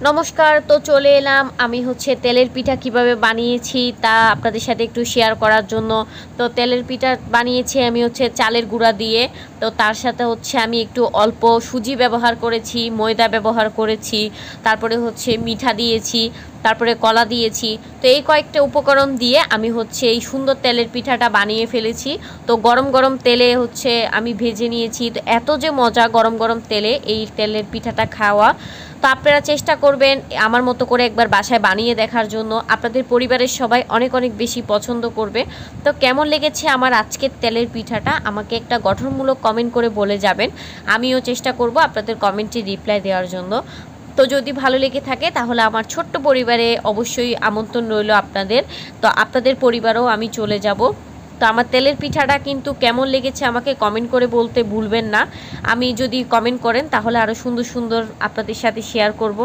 নমস্কার। তো চলে এলাম আমি তেলের পিঠা কিভাবে বানিয়েছি তা আপনাদের সাথে একটু শেয়ার করার জন্য। তো তেলের পিঠা বানিয়েছি আমি চালের গুঁড়া দিয়ে। তো তার সাথে আমি একটু অল্প সুজি ব্যবহার করেছি, ময়দা ব্যবহার করেছি, তারপরে মিঠা দিয়েছি, তারপরে কলা দিয়েছি। তো এই কয়েকটা উপকরণ দিয়ে আমি এই সুন্দর তেলের পিঠাটা বানিয়ে ফেলেছি। তো গরম গরম তেলে আমি ভেজে নিয়েছি। তো এত যে মজা গরম গরম তেলে এই তেলের পিঠাটা খাওয়া। তো আপনারা চেষ্টা করবেন আমার মতো করে একবার বাসায় বানিয়ে দেখার জন্য। আপনাদের পরিবারের সবাই অনেক অনেক বেশি পছন্দ করবে। তো কেমন লেগেছে আমার আজকের তেলের পিঠাটা আমাকে একটা গঠনমূলক কমেন্ট করে বলে যাবেন। আমিও চেষ্টা করব আপনাদের কমেন্টে রিপ্লাই দেওয়ার জন্য। তো যদি ভালো লেগে থাকে তাহলে আমার ছোট্ট পরিবারে অবশ্যই আমন্ত্রণ রইল আপনাদের। তো আপনাদের পরিবারেও আমি চলে যাব। তো আমার তেলের পিঠাটা কিন্তু কেমন লেগেছে আমাকে কমেন্ট করে বলতে ভুলবেন না। আমি যদি কমেন্ট করেন তাহলে আরও সুন্দর সুন্দর আপনাদের সাথে শেয়ার করব।